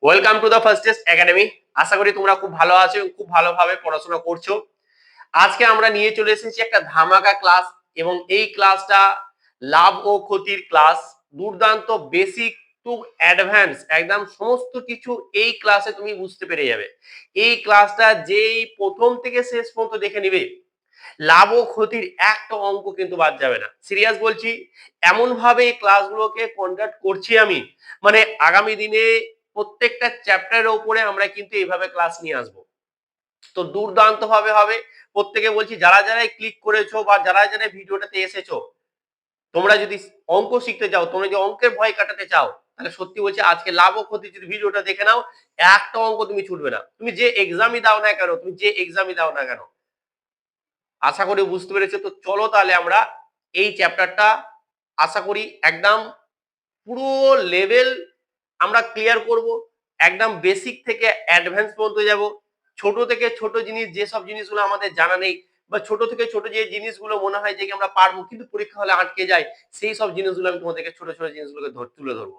Welcome to the first test academy. আশা করি তোমরা খুব ভালো আছো এবং খুব ভালোভাবে পড়াশোনা করছো। আজকে আমরা নিয়ে চলে এসেছি একটা ধামাকা ক্লাস, এবং এই ক্লাসটা লাভ ও ক্ষতির ক্লাস। দুর্দান্ত বেসিক টু অ্যাডভান্স, একদম সমস্ত কিছু এই ক্লাসে তুমি বুঝতে পেরে যাবে। এই ক্লাসটা যেই প্রথম থেকে শেষ পর্যন্ত দেখে নিবে, লাভ ও ক্ষতির একটা অঙ্ক কিন্তু বাদ যাবে না। সিরিয়াস বলছি, এমন ভাবে এই ক্লাসগুলোকে কন্ডাক্ট করছি আমি, মানে আগামী দিনে প্রত্যেকটা চ্যাপ্টারের উপরে আমরা কিন্তু এইভাবে ক্লাস নিয়ে আসবো। তো দুর্দান্ত ভাবে হবে। প্রত্যেকে বলছি, যারা যারা ক্লিক করেছো বা যারা যারা ভিডিওটাতে এসেছো, তোমরা যদি অঙ্ক শিখতে চাও, তোমরা যদি অঙ্কের ভয় কাটাতে চাও, তাহলে সত্যি বলছি আজকে লাভ ও ক্ষতি যদি ভিডিওটা দেখে নাও, একটা অঙ্ক তুমি ছুটবে না। তুমি যে এক্সামই দাও না কেন, আশা করি বুঝতে পেরেছো। তো চলো তাহলে আমরা এই চ্যাপ্টারটা আশা করি একদম পুরো লেভেল আমরা ক্লিয়ার করব। একদম বেসিক থেকে অ্যাডভান্স পর্যন্ত যাব। ছোট থেকে ছোট জিনিস, যেসব জিনিসগুলো আমাদের জানা নেই, বা ছোট থেকে ছোট যে জিনিসগুলো মনে হয় যে আমরা পারবো কিন্তু পরীক্ষা হলে আটকে যায়, সেই সব জিনিসগুলো আমি তোমাদেরকে ছোট ছোট জিনিসগুলোকে তুলে ধরবো।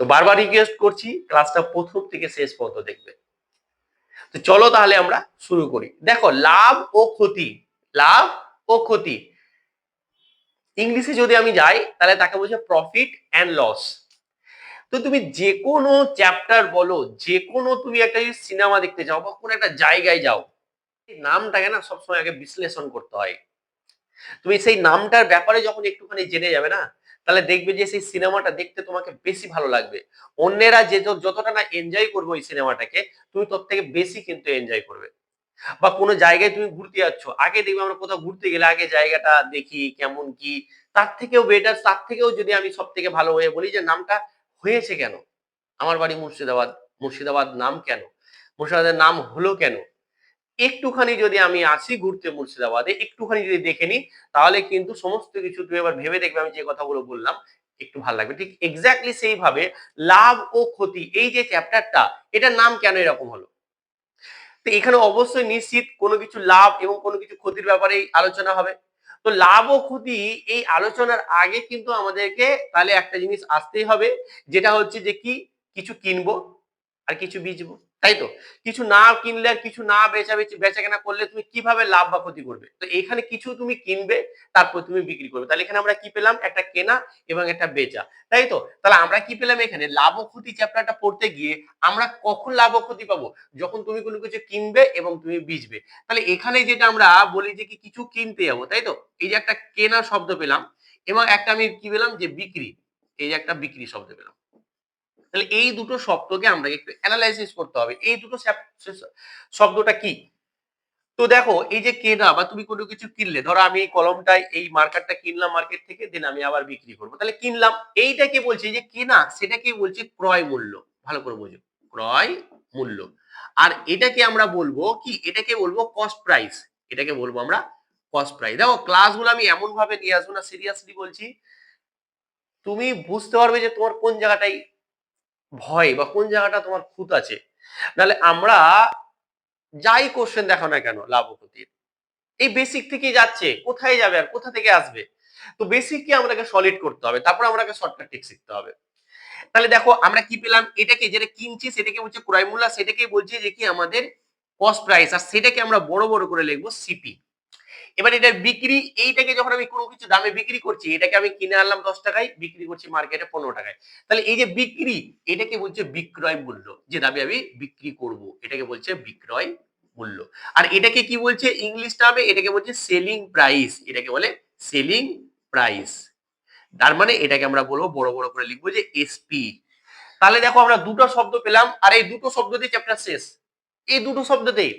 তো বারবার রিকোয়েস্ট করছি, ক্লাসটা প্রথম থেকে শেষ পর্যন্ত দেখবে। তো চলো তাহলে আমরা শুরু করি। দেখো, লাভ ও ক্ষতি, লাভ ও ক্ষতি ইংলিশে যদি আমি যাই তাহলে তাকে বলছে প্রফিট অ্যান্ড লস। তো তুমি যে কোনো চ্যাপ্টার বলো, যে কোনো তুমি একটা সিনেমা দেখতে যাও বা কোনো একটা জায়গায় যাও, নামটাকে না সবসময় আগে বিশ্লেষণ করতে হয়। তুমি সেই নামটার ব্যাপারে যখন একটুখানি জেনে যাবে না, তাহলে দেখবে যে সেই সিনেমাটা দেখতে তোমাকে বেশি ভালো লাগবে। অন্যেরা যে যতটা না এনজয় করবে ওই সিনেমাটাকে, তুমি তোর থেকে বেশি কিন্তু এনজয় করবে। বা কোনো জায়গায় তুমি ঘুরতে যাচ্ছ, আগে দেখবে আমরা কোথাও ঘুরতে গেলে আগে জায়গাটা দেখি কেমন কি, তার থেকেও বেটার, তার থেকেও যদি আমি সব থেকে ভালো হয়ে বলি যে নামটা হয়েছে কেন। আমার বাড়ি মুর্শিদাবাদ, মুর্শিদাবাদ নাম কেন, মুর্শিদাবাদের নাম হলো কেন, একটুখানি যদি আমি আসি ঘুরতে মুর্শিদাবাদে, একটুখানি যদি দেখে নিই, তাহলে কিন্তু সমস্ত কিছু তুমি এবার ভেবে দেখবে আমি যে কথাগুলো বললাম একটু ভালো লাগবে। ঠিক এক্স্যাক্টলি সেইভাবে লাভ ও ক্ষতি, এই যে চ্যাপ্টারটা, এটার নাম কেন এরকম হলো। তো এখানে অবশ্যই নিশ্চিত কোনো কিছু লাভ এবং কোনো কিছু ক্ষতির ব্যাপারে আলোচনা হবে। তো লাভ ও ক্ষতি এই আলোচনার আগে কিন্তু আমাদেরকে তাহলে একটা জিনিস আসতেই হবে, যেটা হচ্ছে যে কি, কিছু কিনবো আর কিছু বেচবো, তাই তো? কিছু না কিনলে আর কিছু না বেচা কেনা করলে তুমি কিভাবে লাভ বা ক্ষতি করবে? তো এখানে কিছু তুমি কিনবে, তারপর তুমি বিক্রি করবে। তাহলে এখানে আমরা কি পেলাম? একটা কেনা এবং একটা বেচা, তাই তো? তাহলে আমরা কি পেলাম? এখানে লাভ ও ক্ষতি চ্যাপ্টারটা পড়তে গিয়ে আমরা কখন লাভ ও ক্ষতি পাবো? যখন তুমি কোনো কিছু কিনবে এবং তুমি বেচবে। তাহলে এখানে যেটা আমরা বলি যে কি, কিছু কিনতে যাবো, তাই তো? এই যে একটা কেনা শব্দ পেলাম, এবং একটা আমি কি পেলাম যে বিক্রি, এই যে একটা বিক্রি শব্দ পেলাম। তাহলে এই দুটো শব্দকে আমরা একটু অ্যানালাইসিস করতে হবে। এই দুটো শব্দটা কি? তো দেখো, এই যে কেনা বা তুমি কোনো কিছু কিনলে, ধরো আমি এই কলমটাই, এই মার্কারটা কিনলাম মার্কেট থেকে, দেন আমি আবার বিক্রি করবো, তাহলে কিনলাম। এইটাকে বলছে যে কেনা, সেটাকে বলছে ক্রয় মূল্য। ভালো করে বোঝো, ক্রয় মূল্য। আর এটাকে আমরা বলবো কি, এটাকে বলবো কস্ট প্রাইস। এটাকে বলবো আমরা কস্ট প্রাইস। দেখো, ক্লাসগুলো আমি এমন ভাবে নিয়ে আসবো না, সিরিয়াসলি বলছি, তুমি বুঝতে পারবে যে তোমার কোন জায়গাটাই ভয় বা কোন জায়গাটা তোমার খুঁত আছে। নাহলে আমরা যাই কোশ্চেন দেখো না কেন লাভ ও ক্ষতির, এই বেসিক থেকেই যাচ্ছে, কোথায় যাবে আর কোথা থেকে আসবে? তো বেসিককে আমাদেরকে সলিড করতে হবে, তারপর আমাদেরকে শর্টকাট ট্রিক শিখতে হবে। তাহলে দেখো আমরা কি পেলাম, এটাকে যেটা কিনছি সেটাকে বলছে ক্রয় মূল্য, সেটাকে বলছে যে কি আমাদের কস্ট প্রাইস, আর সেটাকে আমরা বড় বড় করে লিখবো সিপি। এবার এটা বিক্রি, এইটাকে যখন আমি কোনো কিছু দামে বিক্রি করছি, এটাকে আমি কিনে আনলাম 10 টাকায়, বিক্রি করছি মার্কেটে 15 টাকায়, তাহলে এই যে বিক্রি, এটাকে বলছে বিক্রয় মূল্য। যে দামে আমি বিক্রি করব, এটাকে বলছে বিক্রয় মূল্য। আর এটাকে কি বলছে ইংলিশ টার্মে, এটাকে বলছে সেলিং প্রাইস, এটাকে বলে সেলিং প্রাইস। তার মানে এটাকে আমরা বলবো, বড় বড় করে লিখবো যে এসপি। তাহলে দেখো আমরা দুটো শব্দ পেলাম, আর এই দুটো শব্দ দিয়ে চ্যাপ্টার শেষ। এই দুটো শব্দতেই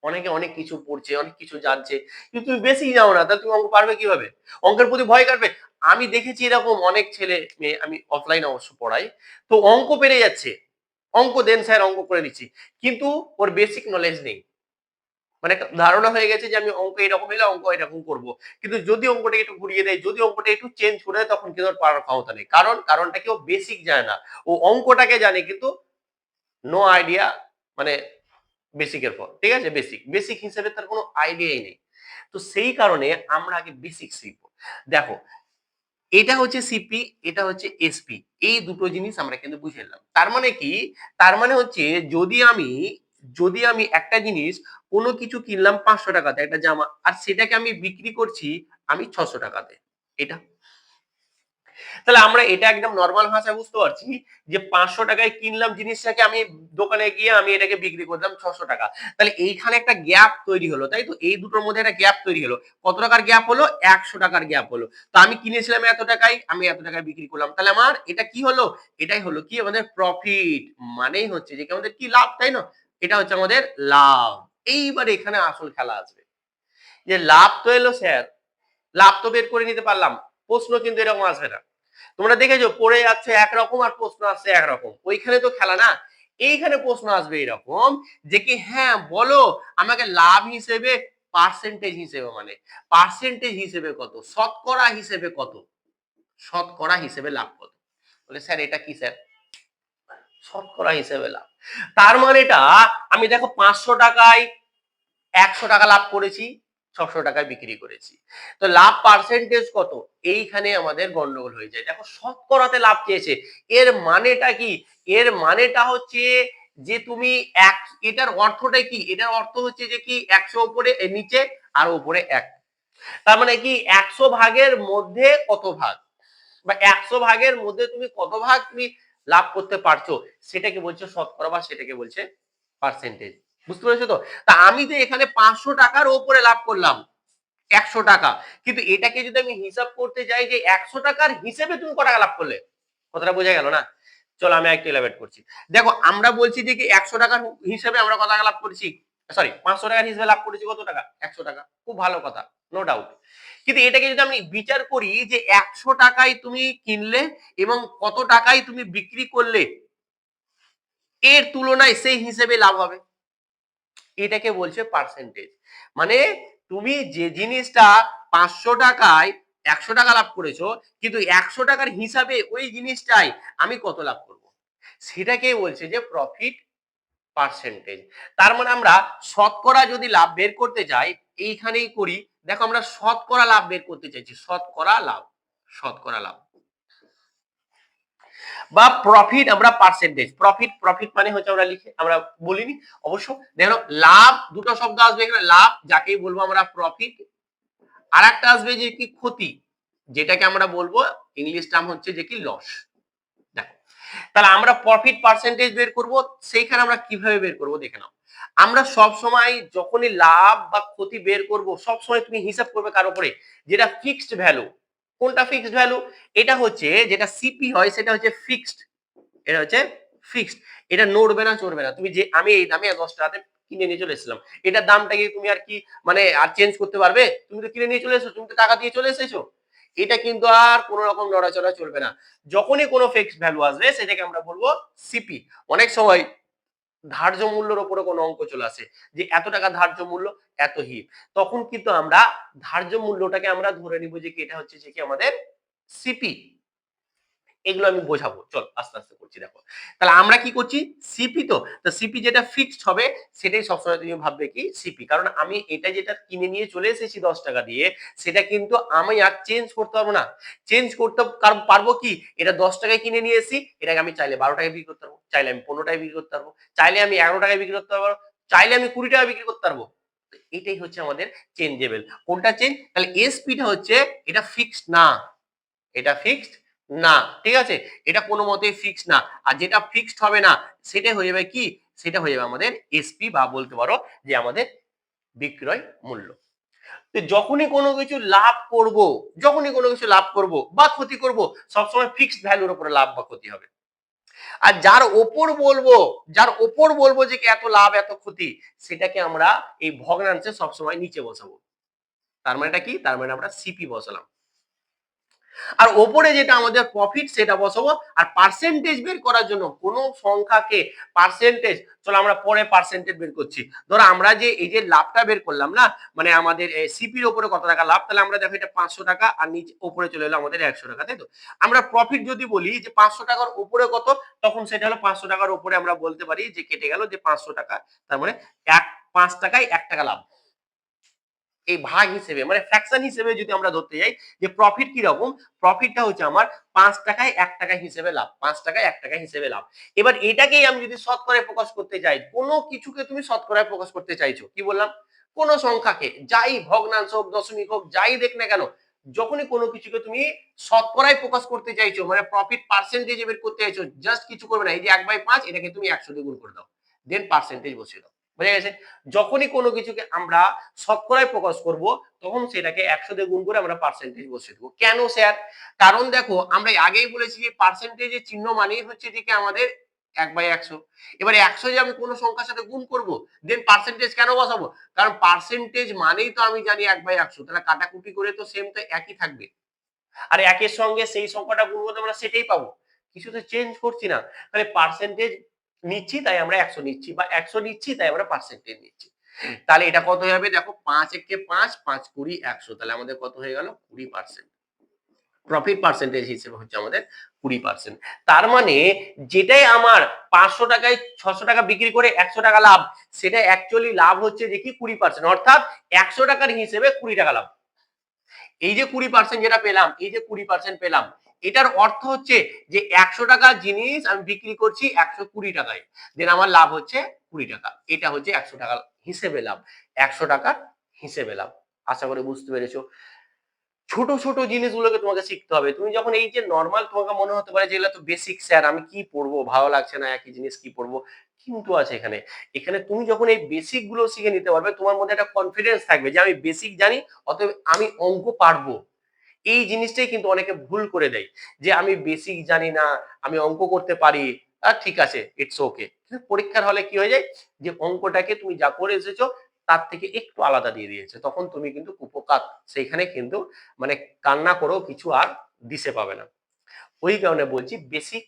অনেকে অনেক কিছু পড়ছে, অনেক কিছু জানছে, কিন্তু তুমি বেশি জানো না, তাহলে তুমি অঙ্ক পারবে কিভাবে? অঙ্কের প্রতি ভয় কাটবে। আমি দেখেছি এরকম অনেক ছেলে মেয়ে, আমি অফলাইনে অবশ্য পড়াই, তো অঙ্ক পেরে যাচ্ছে, অঙ্ক দেন স্যার অঙ্ক করে দিচ্ছি, কিন্তু ওর বেসিক নলেজ নেই। মানে একটা ধারণা হয়ে গেছে যে আমি অঙ্ক এরকম হলে অঙ্ক এরকম করব, কিন্তু যদি অঙ্কটা একটু ঘুরিয়ে দেয়, যদি অঙ্কটা একটু চেঞ্জ করে দেয়, তখন কিন্তু ওর পারার ক্ষমতা নেই। কারণটা কি, ও বেসিক জানে না। ও অঙ্কটাকে জানে কিন্তু নো আইডিয়া, মানে বেসিকের পর, ঠিক আছে, বেসিক বেসিক হিসেবে তার কোনো আইডিয়াই নেই। তো সেই কারণে আমরা আগে বেসিক শিখবো। দেখো, এটা হচ্ছে সিপি, এটা হচ্ছে এসপি। এই দুটো জিনিস আমরা কিন্তু বুঝে নিলাম। তার মানে কি? তার মানে হচ্ছে যদি আমি একটা জিনিস কোনো কিছু কিনলাম 500 টাকাতে একটা জামা আর সেটাকে আমি বিক্রি করছি আমি 600 টাকাতে। এটা তাহলে আমরা এটা একদম নরমাল ভাষায় বুঝতে পারছি যে 500 টাকায় কিনলাম জিনিসটাকে আমি দোকানে গিয়ে আমি এটাকে বিক্রি করলাম 600 টাকা। তাহলে এইখানে একটা গ্যাপ তৈরি হলো, তাই তো? এই দুটোর মধ্যে একটা গ্যাপ তৈরি হলো। কত টাকার গ্যাপ হলো? 100 টাকার গ্যাপ হলো। তো আমি কিনেছিলাম এত টাকায়, আমি এত টাকায় বিক্রি করলাম। তাহলে আমার এটা কি হলো? এটাই হলো কি আমাদের প্রফিট। মানেই হচ্ছে যে কি আমাদের কি লাভ, তাই না? এটা হচ্ছে আমাদের লাভ। এইবার এখানে আসল খেলা আসবে। যে লাভ তো এলো স্যার, লাভ তো বের করে নিতে পারলাম। প্রশ্ন কিন্তু এরকম আসবে না। তোমরা দেখেছো পড়ে যাচ্ছে একরকম আর প্রশ্ন আসছে একরকম, ওইখানে তো খেলা না। এইখানে প্রশ্ন আসবে এরকম যে কি হ্যাঁ বলো আমাকে লাভ হিসেবে পার্সেন্টেজ হিসেবে, মানে পার্সেন্টেজ হিসেবে কত, শতকরা হিসেবে কত, শতকরা হিসেবে লাভ কত। বলে স্যার এটা কি স্যার? শতকরা হিসেবে লাভ। তার মানে এটা আমি দেখো 500 টাকায় 100 টাকা লাভ করেছি, 600 টাকায় বিক্রি করেছি। তো লাভ পার্সেন্টেজ কত? এইখানে আমাদের গন্ডগোল হয়ে যায়। দেখো শতকরাতে লাভ চেয়েছে। এর মানেটা কি? এর মানেটা হচ্ছে যে তুমি এক, এটার অর্থটা কি? এটার অর্থ হচ্ছে যে কি 100 উপরে নিচে আর উপরে 1। তার মানে কি 100 ভাগের মধ্যে কত ভাগ, বা 100 ভাগের মধ্যে তুমি কত ভাগ তুমি লাভ করতে পারছো, সেটাকে বলছে শতকরা বা সেটাকে বলছে পার্সেন্টেজ। বুঝতে পেরেছো তো? তা আমি তো এখানে 500 টাকার উপরে লাভ করলাম 100 টাকা, কিন্তু এটাকে যদি আমি হিসাব করতে যাই যে 100 টাকার হিসেবে তুমি কত টাকা লাভ করলে, কথাটা বোঝা গেল না? চলো আমি একটু এলাবেট করছি। দেখো আমরা বলছি যে কি 100 টাকার হিসেবে আমরা কত টাকা লাভ করেছি, সরি 500 টাকার হিসেবে লাভ করেছি কত টাকা, 100 টাকা। খুব ভালো কথা, নো ডাউট। কিন্তু এটাকে যদি আমি বিচার করি যে 100 টাকায় তুমি কিনলে এবং কত টাকায় তুমি বিক্রি করলে, এর তুলনায় সেই হিসেবে লাভ হবে, এটাকে বলছে পার্সেন্টেজ। মানে তুমি যে জিনিসটা 500 টাকায় 100 টাকা লাভ করেছো, কিন্তু 100 টাকার হিসাবে ওই জিনিসটাই আমি কত লাভ করব, সেটাকে বলছে যে প্রফিট পার্সেন্টেজ। তার মানে আমরা শতকরা যদি লাভ বের করতে যাই, এইখানেই করি। দেখো আমরা শতকরা লাভ বের করতে চাইছি, শতকরা লাভ, শতকরা লাভ বা প্রফিট, আমরা পার্সেন্টেজ। প্রফিট, প্রফিট মানে হচ্ছে আমরা লিখে আমরা বলিনি অবশ্য। দেখো লাভ দুটো শব্দ আসবে এখানে, লাভ যাকেই বলবো আমরা প্রফিট, আর একটা আসবে যে কি ক্ষতি, যেটাকে আমরা বলবো ইংলিশ টার্ম হচ্ছে যে কি লস। দেখো তাহলে আমরা প্রফিট পার্সেন্টেজ বের করব, সেইখানে আমরা কিভাবে বের করব দেখে নাও। আমরা সব সময় যখনই লাভ বা ক্ষতি বের করব, সব সময় তুমি হিসাব করবে কার উপরে, যেটা ফিক্সড ভ্যালু। কোনটা ফিক্সড ভ্যালু? এটা হচ্ছে যেটা সিপি হয় সেটা হচ্ছে ফিক্সড, এটা হচ্ছে ফিক্সড। এটা নড়বে না চড়বে না। তুমি যে আমি এই দামে 10 টাকাতে কিনে নিয়ে চলে এসেছিলাম, এটার দামটা কি তুমি আর কি মানে আর চেঞ্জ করতে পারবে? তুমি তো কিনে নিয়ে চলে এসেছো, তুমি তো টাকা দিয়ে চলে এসেছো। এটা কিন্তু আর কোনো রকম নড়াচড়া চলবে না। যখনই কোনো ফিক্সড ভ্যালু আসবে সেটাকে আমরা বলবো সিপি। অনেক সময় ধার্য মূল্যের উপরে কোনো অঙ্ক চলে আসে যে এত টাকা ধার্য মূল্য, এত হিপ, তখন কিন্তু আমরা ধার্য মূল্যটাকে আমরা ধরে নিব যে কি এটা হচ্ছে যে কি আমাদের সিপি। এগুলো আমি বোঝাবো, চল আস্তে আস্তে করছি। দেখো তাহলে আমরা কি করছি, সিপি। তো সিপি যেটা ফিক্সড হবে সেটাই সবসময় তুমি ভাববে কি সিপি, কারণ আমি এটা যেটা কিনে নিয়ে চলে এসেছি 10 টাকা দিয়ে, সেটা কিন্তু আমি আর চেঞ্জ করতে পারবো না। চেঞ্জ করতে পারবো কি, এটা 10 টাকায় কিনে নিয়ে এসেছি, এটাকে আমি চাইলে 12 টাকায় বিক্রি করতে পারবো, চাইলে আমি 15 টাকায় বিক্রি করতে পারবো, চাইলে আমি 11 টাকায় বিক্রি করতে পারবো, চাইলে আমি 20 টাকায় বিক্রি করতে পারবো। এটাই হচ্ছে আমাদের চেঞ্জেবল। কোনটা চেঞ্জ? তাহলে এসপিটা হচ্ছে এটা ফিক্সড না, এটা ফিক্সড না, ঠিক আছে? এটা কোনো মতেই ফিক্সড না। আর যেটা ফিক্সড হবে না সেটা হয়ে যাবে কি, সেটা হয়ে যাবে আমাদের এসপি, বা বলতে পারো যে আমাদের বিক্রয় মূল্য। তো যখনই কোনো কিছু লাভ করব, যখনই কোনো কিছু লাভ করব বা ক্ষতি করব, সবসময় ফিক্সড ভ্যালুর উপরে লাভ বা ক্ষতি হবে। আর যার ওপর বলবো, যার ওপর বলবো যে এত লাভ এত ক্ষতি, সেটাকে আমরা এই ভগ্নাংশে সবসময় নিচে বসাবো। তার মানেটা কি, তার মানে আমরা সিপি বসালাম। আর ওপরে যেটা আমাদের প্রফিট সেটা বসাবো। আর পার্সেন্টেজ বের করার জন্য কোন সংখ্যাকে পার্সেন্টেজ, চলো আমরা পরে পার্সেন্টেজ বের করছি। ধরো আমরা যে এই যে লাভটা বের করলাম না, মানে আমাদের সিপির উপরে কত টাকা লাভ, তাহলে আমরা দেখো এটা 500 টাকা আর নিচে উপরে চলে এলো আমাদের 100 টাকা, তাই তো? আমরা প্রফিট যদি বলি যে 500 টাকার উপরে কত, তখন সেটা হলো 500 টাকার উপরে আমরা বলতে পারি যে কেটে গেল যে 500 টাকা, তার মানে 5 টাকায় 1 টাকা লাভ। এই ভাগ হিসেবে মানে ফ্র্যাকশন হিসেবে যদি আমরা ধরতে যাই যে প্রফিট কি রকম, প্রফিটটা হচ্ছে আমার 5 টাকায় 1 টাকা হিসেবে লাভ, 5 টাকায় 1 টাকা হিসেবে লাভ। এবার এটাকেই আমি যদি শতকরায় প্রকাশ করতে চাই, কোনো কিছুকে তুমি শতকরায় প্রকাশ করতে চাইছো, কি বললাম, কোন সংখ্যাকে, যাই ভগ্নাংশ হোক, দশমিক হোক, যাই দেখ না কেন, যখনই কোনো কিছুকে তুমি শতকরায় প্রকাশ করতে চাইছো, মানে প্রফিট পার্সেন্টেজে বের করতে চাইছো, জাস্ট কিছু করবে না, এই যে 1/5 এটাকে তুমি 100 দিয়ে গুণ করে দাও, দেন পার্সেন্টেজ বসিয়ে দাও। বুঝা গেছে? যখনই কোনো কিছুকে আমরা শতকরায় প্রকাশ করব, তখন সেটাকে 100 দিয়ে গুণ করে আমরা পার্সেন্টেজ বসিয়ে দেবো। কেন স্যার? কারণ দেখো আমরা আগেই বলেছি যে পার্সেন্টেজের চিহ্ন মানেই হচ্ছে দিকে আমাদের 1/100। এবার 100 যে আমি কোনো সংখ্যার সাথে গুণ করব, দেন পার্সেন্টেজ কেন বসাবো? কারণ পার্সেন্টেজ মানেই তো আমি জানি 1/100, তাহলে কাটাকুটি করে তো সেম তো একই থাকবে। আর একের সঙ্গে সেই সংখ্যাটা গুণ করলে আমরা সেটাই পাবো, কিছু তো চেঞ্জ করছি না। তাহলে পার্সেন্টেজ নিচ্ছি তাই আমরা 100 নিচ্ছি, বা 100 নিচ্ছি তাই আমরা পার্সেন্টেজ নিচ্ছি। তাহলে এটা কত হয়ে যাবে, দেখো 5 একে 5, 5 20 100, তাহলে আমাদের কত হয়ে গেল, 20%। প্রফিট পার্সেন্টেজ হিসেবে হচ্ছে আমাদের 20%। তার মানে যেটাই আমার 500 টাকায় 600 টাকা বিক্রি করে 100 টাকা লাভ, সেটা অ্যাকচুয়ালি লাভ হচ্ছে যে কি 20%, অর্থাৎ 100 টাকার হিসেবে 20 টাকা লাভ। এই যে 20% যেটা পেলাম, এই যে 20% পেলাম, এটার অর্থ হচ্ছে যে 100 টাকার জিনিস আমি বিক্রি করছি 120 টাকায়, দেন আমার লাভ হচ্ছে 20 টাকা। এটা হচ্ছে 100 টাকা হিসেবে লাভ, 100 টাকার হিসেবে লাভ। আশা করি বুঝতে পেরেছো। ছোট ছোট জিনিসগুলোকে তোমাকে শিখতে হবে। তুমি যখন এই যে নরমাল, তোমাকে মনে হতে পারে যে এগুলো তো বেসিক স্যার, আমি কি পড়বো, ভালো লাগছে না, একই জিনিস কি পড়বো, কিন্তু আছে এখানে। এখানে তুমি যখন এই বেসিক গুলো শিখে নিতে পারবে, তোমার মধ্যে একটা কনফিডেন্স থাকবে যে আমি বেসিক জানি, অতএব আমি অঙ্ক পারবো। এই জিনিসটাই কিন্তু অনেকে ভুল করে দেয়, যে আমি বেসিক জানি না, আমি অঙ্ক করতে পারি, আর ঠিক আছে, ইটস ওকে। কিন্তু পরীক্ষার হলে কি হয়ে যায়, যে অঙ্কটাকে তুমি যা করে এসেছো তার থেকে একটু আলাদা দিয়ে দিয়েছে, তখন তুমি কিন্তু কুপোকাত, সেইখানে কিন্তু মানে কান্না করেও কিছু আর দিশে পাবে না। ওই কারণে বলছি বেসিক,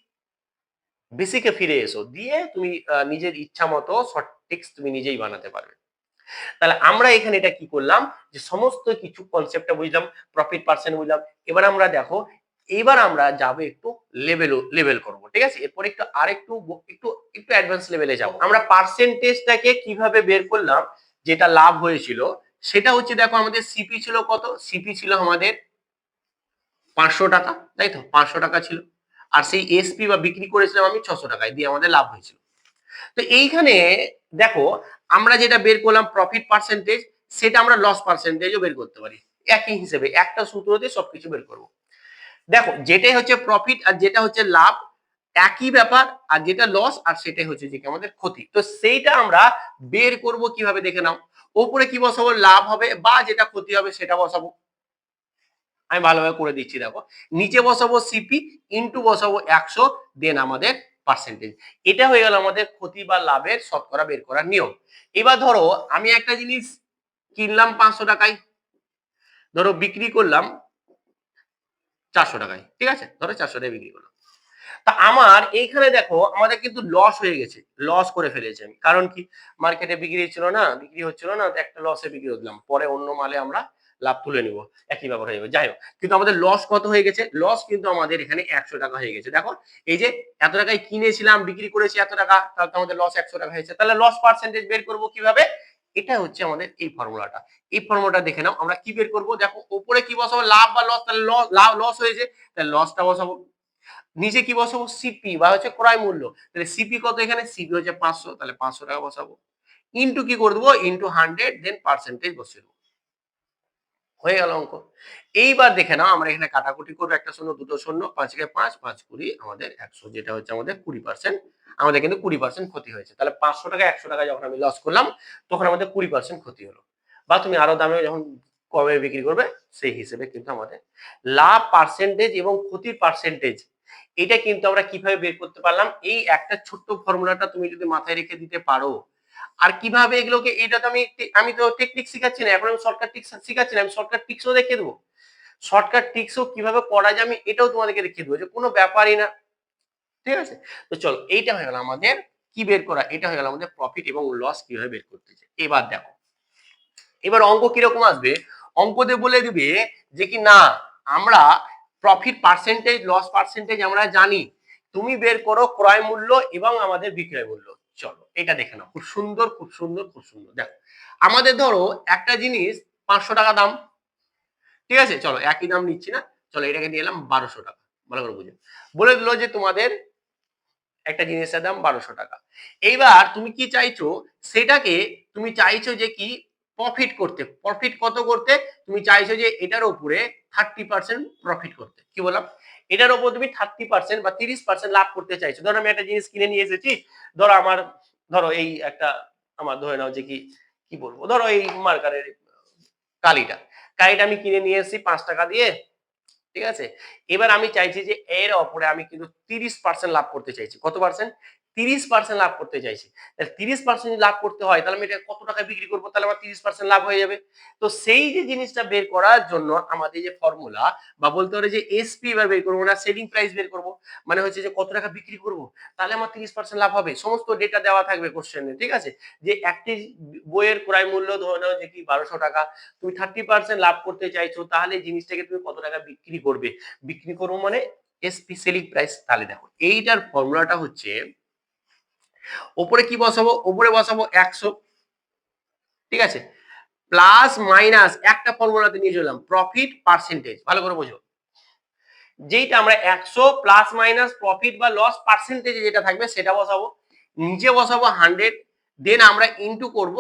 বেসিকে ফিরে এসো, দিয়ে তুমি নিজের ইচ্ছা মতো সঠিক তুমি নিজেই বানাতে পারবে। তাহলে আমরা এখানে এটা কি করলাম, যে সমস্ত কিছু কনসেপ্টটা বুঝলাম, প্রফিট পার্সেন্ট বুঝলাম। এবার আমরা দেখো, এবার আমরা যাব একটু লেভেল করব, ঠিক আছে? এরপর একটু আরেকটু একটু একটু অ্যাডভান্স লেভেলে যাব। আমরা পার্সেন্টেজটাকে কিভাবে বের করলাম, যেটা লাভ হয়েছিল, সেটা হচ্ছে দেখো আমাদের সিপি ছিল কত, সিপি ছিল আমাদের 500 টাকা, তাই তো 500 টাকা ছিল। আর সেই এসপি বা বিক্রি করেছিলাম আমি 600 টাকায়, দিয়ে আমাদের লাভ হয়েছিল। তো এইখানে দেখো, আমরা যেটা বের করলাম প্রফিট পার্সেন্টেজ, সেটা আমরা লস পার্সেন্টেজও বের করতে পারি একই হিসেবে, একটা সূত্র দিয়ে সবকিছু বের করব। দেখো যেটাই হচ্ছে প্রফিট আর যেটা হচ্ছে লাভ একই ব্যাপার, আর যেটা লস আর সেটাই হচ্ছে যে আমাদের ক্ষতি। তো সেইটা আমরা বের করব কিভাবে, দেখে নাও। ওপরে কি বসাবো, লাভ হবে, বা যেটা ক্ষতি হবে সেটা বসাবো। আমি ভালোভাবে করে দিচ্ছি, দেখো নিচে বসাবো সিপি, ইনটু বসাবো 100, দেন আমাদের পার্সেন্টেজ। এটা হয়ে গেল আমাদের ক্ষতি বা লাভের শতকরা বের করার নিয়ম। এবার ধরো আমি একটা জিনিস কিনলাম 500 টাকায়, ধরো বিক্রি করলাম 400 টাকায়, ঠিক আছে, ধরো 400 টাকায় বিক্রি করলাম। তা আমার এইখানে দেখো আমাদের কিন্তু লস হয়ে গেছে, লস করে ফেলেছি আমি। কারণ কি, মার্কেটে বিক্রি হচ্ছিল না, একটা লসে বিক্রি করলাম, পরে অন্য মালে আমরা লাভ তুলে নিব, একই ব্যাপার হয়ে যাবে। যাই হোক, কিন্তু আমাদের লস কত হয়ে গেছে, লস কিন্তু আমাদের এখানে 100 টাকা হয়ে গেছে। দেখো এই যে এত টাকায় কিনেছিলাম, বিক্রি করেছি এত টাকা, তাহলে তো আমাদের লস 100 টাকা হয়েছে। তাহলে লস পার্সেন্টেজ বের করব কিভাবে, এটা হচ্ছে আমাদের এই ফর্মুলাটা। এই ফর্মুলাটা দেখে নাও, আমরা কি বের করব, দেখো উপরে কি বসাবো, লাভ বা লস, তাহলে লস হয়েছে, তাহলে লসটা বসাবো। নিচে কি বসাবো, সিপি বা হচ্ছে ক্রয় মূল্য, তাহলে সিপি কত, এখানে সিপি হচ্ছে 500, তাহলে 500 টাকা বসাবো, ইনটু কি করে দেবো, ইনটু 100, দেন পার্সেন্টেজ বসিয়ে দেবো, হয়ে গেল অঙ্ক। এইবার দেখে নাও, আমরা এখানে কাটাকুটি করবো, একটা শূন্য দুটো শূন্য, 5 কে 5, 5 20 আমাদের 100, যেটা হচ্ছে আমাদের 20%। আমাদের কিন্তু 20% ক্ষতি হয়েছে। তাহলে 500 টাকা 100 টাকা যখন আমি লস করলাম, তখন আমাদের 20% ক্ষতি হলো। বা তুমি আরো দামে যখন কমে বিক্রি করবে, সেই হিসেবে কিন্তু আমাদের লাভ পার্সেন্টেজ এবং ক্ষতির পার্সেন্টেজ, এটা কিন্তু আমরা কিভাবে বের করতে পারলাম, এই একটা ছোট্ট ফর্মুলাটা তুমি যদি মাথায় রেখে দিতে পারো। আর কিভাবে এগুলোকে, এটা তো আমি তো টেকনিক শিখাচ্ছি না, এখন আমি শর্টকাট ট্রিক্স শিখাচ্ছি না, আমি শর্টকাট ট্রিক্সও দেখিয়ে দেবো। শর্টকাট ট্রিক্সও কিভাবে করা যায় আমি এটাও তোমাদেরকে দেখিয়ে দেবো, যে কোনো ব্যাপারই না, ঠিক আছে? তো চলো, এইটা হয়ে গেল আমাদের কি বের করা, এটা হয়ে গেল আমাদের প্রফিট এবং লস কিভাবে বের করতে চাই। এবার দেখো, এবার অঙ্ক কিরকম আসবে, অঙ্কতে বলে দিবে যে কি না, আমরা প্রফিট পার্সেন্টেজ লস পার্সেন্টেজ আমরা জানি, তুমি বের করো ক্রয় মূল্য এবং আমাদের বিক্রয় মূল্য। চলো এটা দেখে নাও, খুব সুন্দর খুব সুন্দর খুব সুন্দর। দেখো আমাদের ধরো একটা জিনিস 500 টাকা দাম, ঠিক আছে। চলো একই দাম নিচ্ছি না, চলো এটাকে নিয়ে এলাম 1200 টাকা। ভালো করে বুঝো, বলে দিল যে তোমাদের একটা জিনিসের দাম 1200 টাকা। এইবার তুমি কি চাইছো, সেটাকে তুমি চাইছো যে কি প্রফিট করতে, প্রফিট কত করতে, তুমি চাইছো যে এটার উপরে 30% প্রফিট করতে। কি বললাম, এটার উপর তুমি 30% বা 30% লাভ করতে চাইছো। ধরো আমি একটা জিনিস কিনে নিয়ে এসেছি, ধরো আমার, ধরো এই একটা, আমার ধরে নাও যে কি কি বলবো, ধরো এই মার্কারের কালিটা, কালিটা আমি কিনে নিয়ে এসেছি 5 টাকা দিয়ে, ঠিক আছে। এবার আমি চাইছি যে এর ওপরে আমি কিন্তু 30% লাভ করতে চাইছি। কত পার্সেন্ট? 30% লাভ করতে চাইছি। তাহলে 30% যদি লাভ করতে হয়, তাহলে আমি এটা কত টাকায় বিক্রি করবো, তাহলে আমার 30% লাভ হয়ে যাবে। তো সেই যে জিনিসটা বের করার জন্য আমাদের যে ফর্মুলা, বা বলতে পারে যে এসপি এবার বের করবো না, সেলিং প্রাইস বের করবো, মানে হচ্ছে যে কত টাকা বিক্রি করবো, তাহলে আমার 30% লাভ হবে। সমস্ত ডেটা দেওয়া থাকবে কোশ্চেনে, ঠিক আছে। যে একটি বইয়ের ক্রয় মূল্য ধরে নাও যে কি 1200 টাকা, তুমি 30% লাভ করতে চাইছো, তাহলে জিনিসটাকে তুমি কত টাকা বিক্রি করবে, বিক্রি করবো মানে এসপি সেলিং প্রাইস। তাহলে দেখো এইটার ফর্মুলাটা হচ্ছে, উপরে কি বসাবো, উপরে বসাবো 100, ঠিক আছে, প্লাস মাইনাস একটা ফর্মুলাতে নিয়ে চললাম প্রফিট পার্সেন্টেজ। ভালো করে বোঝো, যেইটা আমরা 100 প্লাস মাইনাস প্রফিট বা লস পার্সেন্টেজে যেটা থাকবে সেটা বসাবো, নিচে বসাবো 100, দেন আমরা ইনটু করব,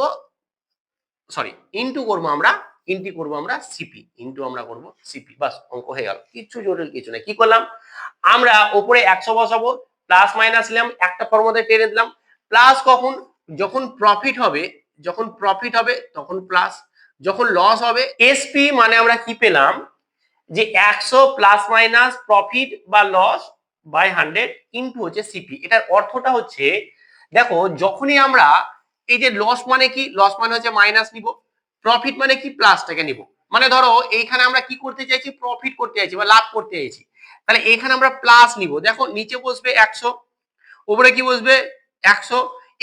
সরি ইনটু করবো আমরা, ইনটু করবো আমরা সিপি, ইনটু আমরা করবো সিপি, বাস অঙ্ক হয়ে গেল, কিচ্ছু জটিল কিছু না। কি করলাম, আমরা উপরে 100 বসাবো, প্লাস মাইনাস নিলাম, একটা ফর্মুলাতে টেনে দিলাম, প্লাস কখন, যখন প্রফিট হবে, যখন প্রফিট হবে তখন প্লাস, যখন লস হবে এসপি, মানে আমরা কি পেলাম যে 100 প্লাস মাইনাস প্রফিট বা লস বাই 100 ইনটু হচ্ছে সিপি। এটার অর্থটা হচ্ছে, দেখো যখনই আমরা এই যে লস মানে কি, লস মানে হচ্ছে মাইনাস নিব, প্রফিট মানে কি প্লাসটাকে নিব। মানে ধরো এইখানে আমরা কি করতে চাইছি, প্রফিট করতে চাইছি বা লাভ করতে চাইছি, তাহলে এখানে আমরা প্লাস নিব। দেখো নিচে বসবে 100, উপরে কি বসবে 100,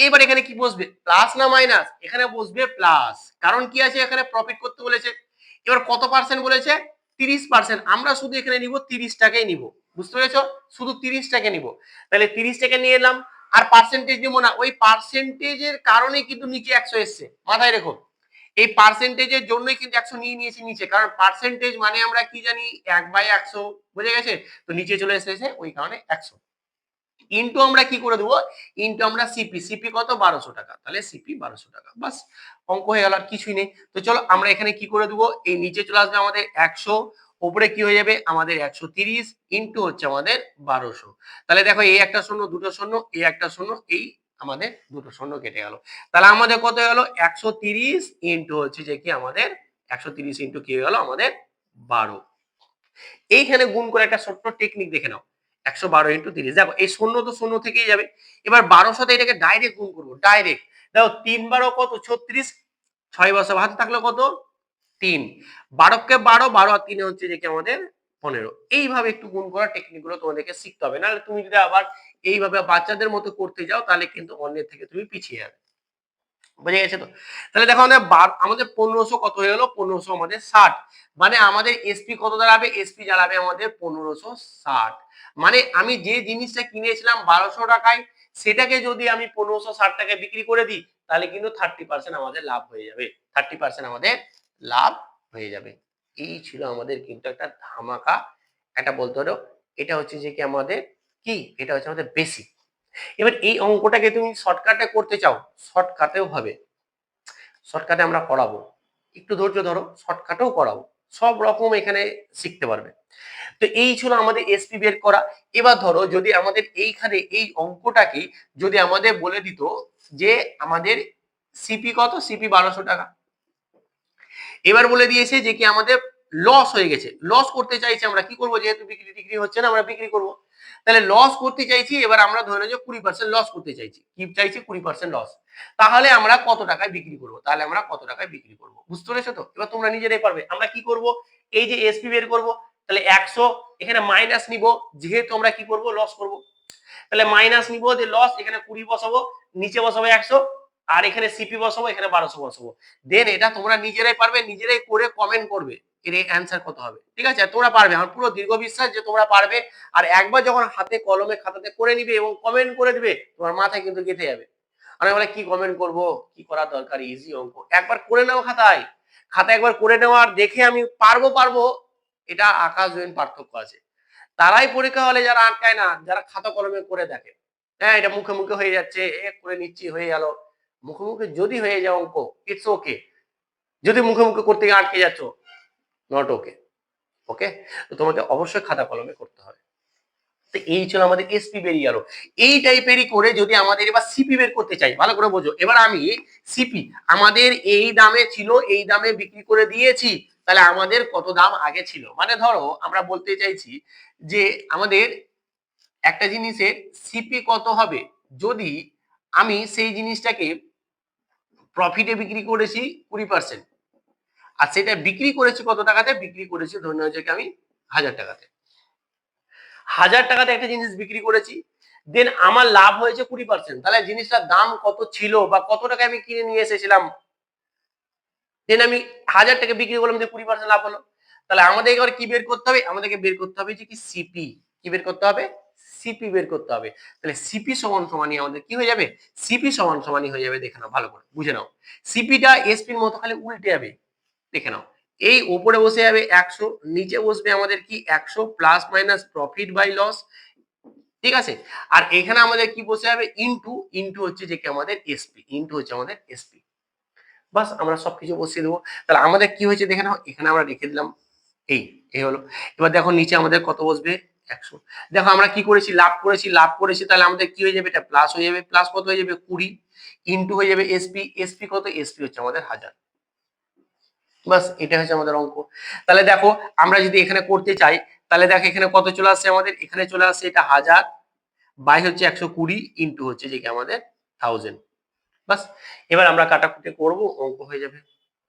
এবার এখানে কি বসবে, প্লাস না মাইনাস, এখানে বসবে প্লাস, কারণ কি আছে এখানে প্রফিট করতে বলেছে। এবার কত পার্সেন্ট বলেছে, 30%, আমরা শুধু এখানে নিব 30 টাকাই নিব, বুঝতে পেরেছো, শুধু 30 টাকা নিব। তাহলে 30 টাকা নিয়ে এলাম, আর পার্সেন্টেজ নিব না, ওই পার্সেন্টেজের কারণে কিন্তু নিচে 100 এসছে, মাথায় রেখো, এই পার্সেন্টেজের জন্যই কিন্তু 100 নিয়ে নিয়েছি নিচে, কারণ পার্সেন্টেজ মানে আমরা কি জানি 1/100, বুঝে গেছে, তো নিচে চলে এসেছে ওই কারণে 100, ইনটু আমরা কি করে দেবো, ইনটু আমরা সিপি, সিপি কত 1200 টাকা, তাহলে সিপি 1200 টাকা, বাস অঙ্ক হয়ে গেল, আর কিছুই নেই। তো চলো আমরা এখানে কি করে দেবো, এই নিচে চলে আসবে আমাদের 100, উপরে কি হয়ে যাবে আমাদের 130, ইনটু হচ্ছে আমাদের 1200। তাহলে দেখো এই একটা শূন্য, দুটো শূন্য, এই একটা শূন্য, এই আমাদের দুটো শূন্য কেটে গেল, তাহলে আমাদের কত গেল 130 ইনটু হচ্ছে যে কি আমাদের 130 ইনটু কি হয়ে গেল আমাদের 12। এইখানে গুণ করে একটা ছোট্ট টেকনিক দেখে নাও, 112 ইন্টু 30, দেখো এই শূন্য তো শূন্য থেকেই যাবে, এবার 12 সাথে এটাকে ডাইরেক্ট গুণ করবো, ডাইরেক্ট দেখো 3 × কত 36, 6 বছর হাতে থাকলো কত 3, 12কে 12, 12 আর 3 হচ্ছে যে কি আমাদের 15। এইভাবে একটু গুণ করার টেকনিক গুলো তোমাদেরকে শিখতে হবে, নাহলে তুমি যদি আবার এইভাবে বাচ্চাদের মতো করতে যাও, তাহলে কিন্তু অন্যের থেকে তুমি পিছিয়ে যাবে, বুঝে গেছে তো। তাহলে দেখো আমাদের আমাদের 1500 কত হয়ে গেল, 1500 আমাদের 60, মানে আমাদের এসপি কত দাঁড়াবে, এসপি দাঁড়াবে আমাদের 1560। মানে আমি যে জিনিসটা কিনেছিলাম 1200 টাকায়, সেটাকে যদি আমি 1560 টাকায় বিক্রি করে দিই, তাহলে কিন্তু 30% আমাদের লাভ হয়ে যাবে, 30% আমাদের লাভ হয়ে যাবে। এই ছিল আমাদের কিন্তু একটা ধামাকা, একটা বলতে পারো এটা হচ্ছে যে কি আমাদের কি, এটা হচ্ছে আমাদের বেসিক। এবার এই অঙ্কটাকে তুমি শর্টকাটে করতে চাও, শর্টকাটেও হবে, শর্টকাটে আমরা করাবো, একটু ধৈর্য ধরো, শর্টকাটেও করাবো, সব রকম এখানে শিখতে পারবে। তো এই ছিল আমাদের এসপি বের করা। এবার ধরো যদি আমাদের এইখানে এই অঙ্কটাকে যদি আমাদের বলে দিত যে আমাদের সিপি কত, সিপি 1200 টাকা, এবার বলে দিয়েছে যে কি আমাদের লস হয়ে গেছে, লস করতে চাইছি আমরা, কি করব, যেহেতু বিক্রি টিক্রি হচ্ছে না আমরা বিক্রি করব, তাহলে লস করতে চাইছি, এবার আমরা ধরে নেব 20% লস করতে চাইছি, কি চাইছি 20% লস, তাহলে আমরা কত টাকায় বিক্রি করব, তাহলে আমরা কত টাকায় বিক্রি করব, বুঝতে পেরেছো তো। এবার তোমরা নিজেরাই পারবে, আমরা কি করব, এই যে এসপি বের করব, তাহলে 100 এখানে মাইনাস নিব, যেহেতু আমরা কি করব লস করব, তাহলে মাইনাস নিব, যে লস এখানে 20 বসাবো, নিচে বসাবো 100, আর এখানে সিপি বসাবো, এখানে 1200 বসাবো, দেন এটা তোমরা নিজেরাই পারবে, নিজেরাই করে কমেন্ট করবে এর অ্যান্সার কত হবে, ঠিক আছে, তোমরা পারবে, আমার পুরো দীর্ঘ বিশ্বাস যে তোমরা পারবে। আর একবার যখন হাতে কলমে খাতাতে করে নিবে এবং কমেন্ট করে দিবে, তোমার মাথায় কিন্তু গেঁথে যাবে। আমি বলে কি কমেন্ট করব, কি করার দরকার, ইজি অঙ্ক, একবার করে নাও খাতায়, খাতা একবার করে নেওয়ার দেখে আমি পারবো এটা আকাশ জমিন পার্থক্য আছে। তারাই পরীক্ষা হলে যারা আটকায় না, যারা খাতা কলমে করে দেখে, হ্যাঁ এটা মুখে মুখে হয়ে যাচ্ছে, করে নিচ্ছি হয়ে গেল। মুখে মুখে যদি হয়ে যায় অঙ্ক, ইটস ওকে। যদি মুখে মুখে করতে গিয়ে আটকে যাচ্ছ, নট ওকে। ওকে, তো তোমাকে অবশ্যই খাতা কলমে করতে হবে। তো এই ছিল আমাদের এসপি বেরিয়ে গেল। এই টাইপেরই করে যদি আমাদের এবার সিপি বের করতে চাই, ভালো করে বোঝো। এবার আমি সিপি আমাদের এই দামে ছিল, এই দামে বিক্রি করে দিয়েছি, তাহলে আমাদের কত দাম আগে ছিল। মানে ধরো আমরা বলতে চাইছি যে আমাদের একটা জিনিসের সিপি কত হবে যদি আমি সেই জিনিসটাকে প্রফিটে বিক্রি করেছি 20%, আর সেটা বিক্রি করেছি কত টাকাতে, বিক্রি করেছি ধরে নেওয়া যাক আমি 1000 টাকাতে। 1000 টাকাতে একটা জিনিস বিক্রি করেছি, দেন আমার লাভ হয়েছে 20%, তাহলে জিনিসটার দাম কত ছিল বা কত টাকা আমি কিনে নিয়ে এসেছিলাম, দেন আমি 1000 টাকা বিক্রি করলাম, যে 20% লাভ হলো। তাহলে আমাদের এবার কি বের করতে হবে, আমাদেরকে বের করতে হবে যে কি সিপি। কি বের করতে হবে, সিপি বের করতে হবে। তাহলে সিপি সমান সমানই আমাদের কি হয়ে যাবে, সিপি সমান সমানই হয়ে যাবে। দেখে নাও ভালো করে, বুঝে নাও। সিপিটা এসপির মতো খালি উল্টে যাবে, দেখে নাও। এই উপরে বসে যাবে 100, নিচে বসবে আমাদের কি 100 plus minus profit by loss, ঠিক আছে। আর এখানে আমাদের কি বসে যাবে, ইনটু, ইনটু হচ্ছে যে কি আমাদের এসপি, ইনটু হচ্ছে আমাদের এসপি। বাস আমরা সবকিছু বসিয়ে দেবো। তাহলে আমাদের কি হয়েছে দেখে নাও, এখানে আমরা রেখে দিলাম এই, এই হলো। এবার দেখো নিচে আমাদের কত বসবে, 100। দেখো আমরা কি করেছি, লাভ করেছি, লাভ করেছি, তাহলে আমাদের কি হয়ে যাবে, এটা প্লাস হয়ে যাবে। প্লাস কত হয়ে যাবে, 20, ইনটু হয়ে যাবে এসপি, এসপি কত, এসপি হচ্ছে আমাদের 1000। বাস এটা হচ্ছে আমাদের অঙ্ক। তাহলে দেখো আমরা যদি এখানে করতে চাই, তাহলে দেখো এখানে কত চলে আসছে আমাদের, এখানে চলে আসছে এটা 1000 বাই হচ্ছে 120 ইনটু হচ্ছে যে কি আমাদের 1000। বাস এবার আমরা কাটাকুটি করব, অঙ্ক হয়ে যাবে।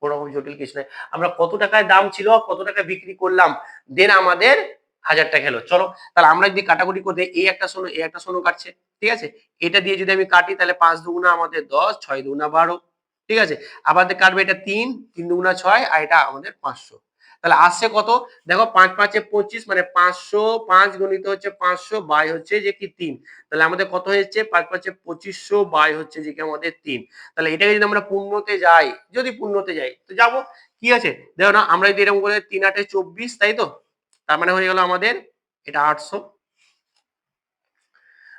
কোনো রকম জটিল কিছু নাই। আমরা কত টাকায় দাম ছিল, কত টাকা বিক্রি করলাম, দেন আমাদের 1000 টাকা হলো। চলো তাহলে আমরা যদি কাটাকুটি করতে, এই একটা শূন্য, এই একটা শূন্য কাটছে, ঠিক আছে। এটা দিয়ে যদি আমি কাটি, তাহলে 5 দুগুণা আমাদের 10, 6 দুগুণা 12, ঠিক আছে। আবার কাটবে এটা 3, 3 দুগুণা 6, আর এটা আমাদের 500। তাহলে আসছে কত, দেখো 5 5 25, মানে 500, 5 গণিত হচ্ছে 500 বাই হচ্ছে যে কি 3। তাহলে আমাদের কত হয়েছে, 5 5 2500 বাই হচ্ছে যে কি আমাদের 3। তাহলে এটাকে যদি আমরা পূর্ণতে যাই, যদি পূর্ণতে যাই তো যাবো, কি আছে দেখো না, আমরা যদি এরকম করে 3 8 24, তাই তো, তার মানে হয়ে গেল আমাদের এটা 800,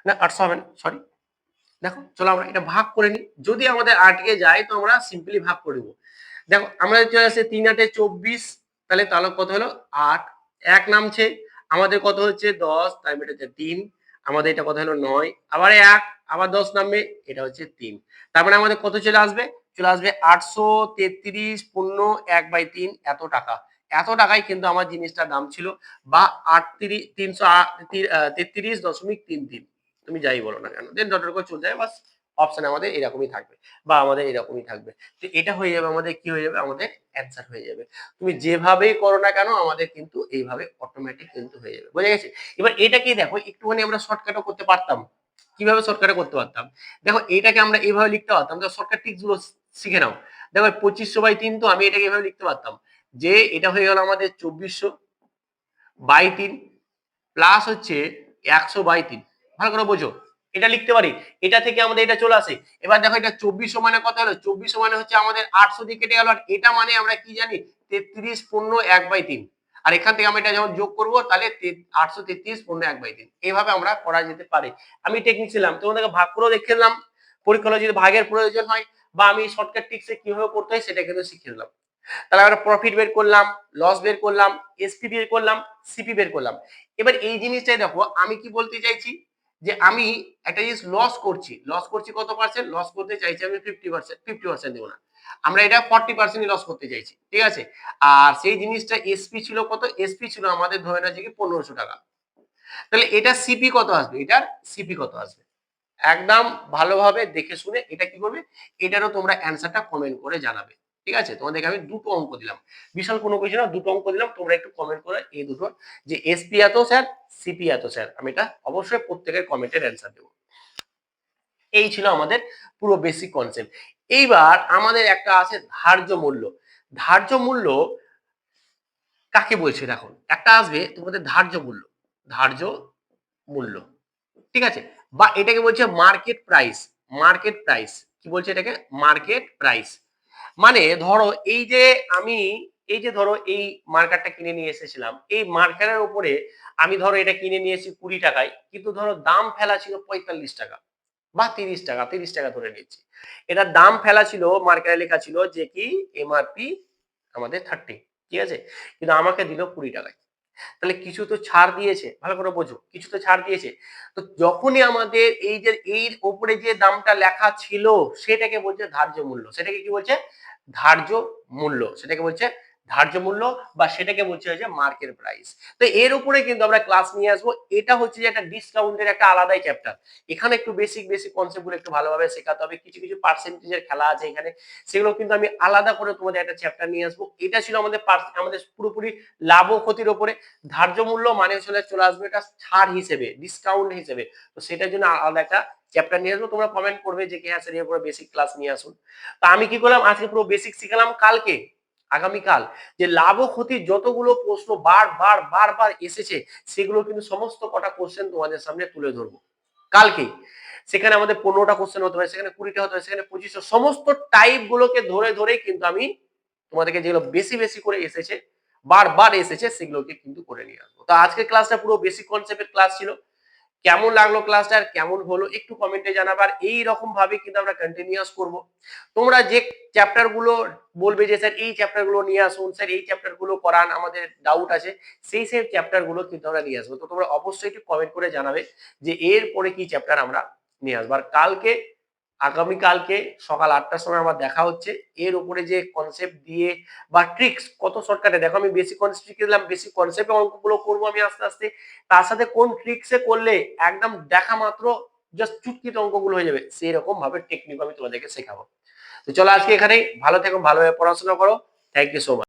না 800 হবে না, সরি। দেখো চলো আমরা এটা ভাগ করে নিই, যদি আমাদের আটকে যায় তো আমরা সিম্পলি ভাগ করে দেবো। দেখো আমরা চলে আসছে 3 8 24, তাহলে তাহলে কত হলো 8, এক নামছে, আমাদের কত হচ্ছে 10, তাই এটা হচ্ছে 3, আমাদের এটা কত হলো 9, আবার 1, আবার 10 নামবে, এটা হচ্ছে 3। তার মানে আমাদের কত চলে আসবে, চলে আসবে 833 পূর্ণ 1/3 এত টাকা। এত টাকাই কিন্তু আমার জিনিসটার দাম ছিল, বা 333.33, তুমি যাই বলো না কেন, দেন ডটের করে চলে যায়, বাস অপশন আমাদের এরকমই থাকবে, বা আমাদের এরকমই থাকবে। তো এটা হয়ে যাবে আমাদের, কি হয়ে যাবে, আমাদের অ্যান্সার হয়ে যাবে। তুমি যেভাবেই করো না কেন আমাদের কিন্তু এইভাবে অটোমেটিক কিন্তু হয়ে যাবে, বুঝে গেছে। এবার এটাকে দেখো একটুখানি আমরা শর্টকাটও করতে পারতাম। কিভাবে শর্টকাটে করতে পারতাম, দেখো এটাকে আমরা এইভাবে লিখতে পারতাম, তো শর্টকাট ট্রিক্স গুলো শিখে নাও। দেখো 2500/3, তো আমি এটাকে এইভাবে লিখতে পারতাম যে এটা হয়ে গেল আমাদের 2400/3 প্লাস হচ্ছে 100/3। ভালো করে বোঝো, এটা লিখতে পারি, এটা থেকে আমাদের এটা চলে আসে। এবার দেখো এটা 2400 মানে কত হলো, 2400 মানে হচ্ছে আমাদের 800 দিয়ে কেটে গেল, আর এটা মানে আমরা কি জানি 33 পূর্ণ 1/3। আর এখান থেকে আমরা এটা যখন যোগ করব, তাহলে 833 পূর্ণ 1/3। এইভাবে আমরা করা যেতে পারে। আমি টেকনিক ছিলাম, তোমাদেরকে ভাগ করেও দেখে দিলাম, পরীক্ষা হলে যদি ভাগের প্রয়োজন হয়, বা আমি শর্টকাট ট্রিক্সে কিভাবে করতে হয় সেটা কিন্তু শিখিয়ে দিলাম। তাহলে আমরা প্রফিট বের করলাম, লস বের করলাম, এসপি বের করলাম, সিপি বের করলাম। এবার এই জিনিসটাই দেখো আমি কি বলতে চাইছি, যে আমি একটা জিনিস লস করছি, লস করছি কত পার্সেন্ট, লস করতে চাইছি আমি 50%, 50% দেবো না, আমরা এটা 40% লস করতে চাইছি, ঠিক আছে। আর সেই জিনিসটা এসপি ছিল কত, এসপি ছিল আমাদের ধরে না যে কি 1500 টাকা। তাহলে এটা সিপি কত আসবে, এটার সিপি কত আসবে, একদম ভালোভাবে দেখে শুনে এটা কি করবে, এটারও তোমরা অ্যান্সারটা কমেন্ট করে জানাবে, ঠিক আছে। তোমাদেরকে আমি দুটো অঙ্ক দিলাম, বিশাল কোনো কিছু না, দুটো অঙ্ক দিলাম, তোমরা একটু কমেন্ট করে এই দুটো, যে এসপি এত স্যার, সিপি এত স্যার, আমি এটা অবশ্যই প্রত্যেকের কমেন্টের অ্যান্সার দেবো। এই ছিল আমাদের পুরো বেসিক কনসেপ্ট। এইবার আমাদের একটা আছে ধার্য মূল্য। ধার্য মূল্য কাকে বলছে, দেখো একটা আসবে তোমাদের ধার্য মূল্য, ধার্য মূল্য, ঠিক আছে, বা এটাকে বলছে মার্কেট প্রাইস। মার্কেট প্রাইস কি বলছে, এটাকে মার্কেট প্রাইস। মানে ধরো এই যে ধরো এই মার্কারটা কিনে নিয়ে এসেছিলাম, এই মার্কারের উপরে আমি ধরো এটা কিনে নিয়ে এসেছি 20 টাকায়, কিন্তু ধরো দাম ফেলা ছিল 45 টাকা বা 30 টাকা, 30 টাকা ধরে নিচ্ছি। এটার দাম ফেলা ছিল, মার্কারে লেখা ছিল যে কি এমআরপি আমাদের 30, ঠিক আছে, কিন্তু আমাকে দিল 20 টাকায়। তাহলে কিছু তো ছাড় দিয়েছে, ভালো করে বোঝো, কিছু তো ছাড় দিয়েছে। তো যখনই আমাদের এই যে এর উপরে যে দামটা লেখা ছিল সেটাকে বলছে ধার্য মূল্য, সেটাকে কি বলছে ধার্য মূল্য, সেটাকে বলছে ধার্য মূল্য, বা সেটাকে বলছে যে মার্কেট প্রাইস। তো এর উপরে কিন্তু আমরা ক্লাস নিয়ে আসবো। এটা হচ্ছে যে একটা ডিসকাউন্টের একটা আলাদাই চ্যাপ্টার। এখানে একটু বেসিক বেসিক কনসেপ্ট গুলো একটু ভালোভাবে শেখাতে হবে, কিছু কিছু পার্সেন্টেজের খেলা আছে এখানে, সেগুলো কিন্তু আমি আলাদা করে তোমাদের একটা চ্যাপ্টার নিয়ে আসবো। এটা ছিল আমাদের আমাদের পুরোপুরি লাভ ও ক্ষতির উপরে। ধার্য মূল্য মানে চলে আসবে এটা ছাড় হিসেবে, ডিসকাউন্ট হিসেবে। তো সেটার জন্য আলাদা একটা চ্যাপ্টার নিয়ে আসবো। তোমরা কমেন্ট করবে যে হ্যাঁ স্যার এর উপরে বেসিক ক্লাস নিয়ে আসুন। তো আমি কি করলাম, আজকে পুরো বেসিক শিখালাম। কালকে আগামীকাল যে লাভ ও ক্ষতির যতগুলো প্রশ্ন বারবার এসেছে, সেগুলো কিন্তু সমস্ত কটা কোশ্চেন তোমাদের সামনে তুলে ধরবো কালকে। সেখানে আমাদের 15টা কোশ্চেন হতে পারে, সেখানে 20টা হতে পারে, সেখানে 25টা, সমস্ত টাইপ গুলোকে ধরে ধরে কিন্তু আমি তোমাদেরকে যেগুলো বেশি বেশি করে এসেছে, বারবার এসেছে, সেগুলোকে কিন্তু করে নিয়ে আসবো। তো আজকের ক্লাসটা পুরো বেসিক কনসেপ্টের ক্লাস ছিল। কেমন লাগলো ক্লাসটা, আর কেমন হলো একটু কমেন্টে জানাবে। আর এই রকম ভাবে কিন্তু আমরা কন্টিনিউয়াস করব। তোমরা যে চ্যাপ্টার গুলো বলবে যে স্যার এই চ্যাপ্টার গুলো নিয়ে আসুন, স্যার এই চ্যাপ্টার গুলো করান, আমাদের ডাউট আছে, সেই সেম চ্যাপ্টার গুলো কিন্তু আমরা নিয়ে আসবো। তো তোমরা অবশ্যই একটু কমেন্ট করে জানাবে যে এর পরে কি চ্যাপ্টার আমরা নিয়ে আসবো। আর আগামীকালকে সকাল 8টার সময় আমার দেখা হচ্ছে। এর উপরে যে কনসেপ্ট দিয়ে বা ট্রিক্স কত শর্টকাটে, দেখো আমি বেসিক কনসেপ্ট শিখে দিলাম, বেসিক কনসেপ্টে অঙ্কগুলো করবো আমি আস্তে আস্তে, তার সাথে কোন ট্রিক্সে করলে একদম দেখা মাত্র জাস্ট চুটকিতে অঙ্কগুলো হয়ে যাবে, সেই রকম ভাবে টেকনিক আমি তোমাদেরকে শেখাবো। তো চলো আজকে এখানেই, ভালো থেকো, ভালোভাবে পড়াশোনা করো। Thank you so much.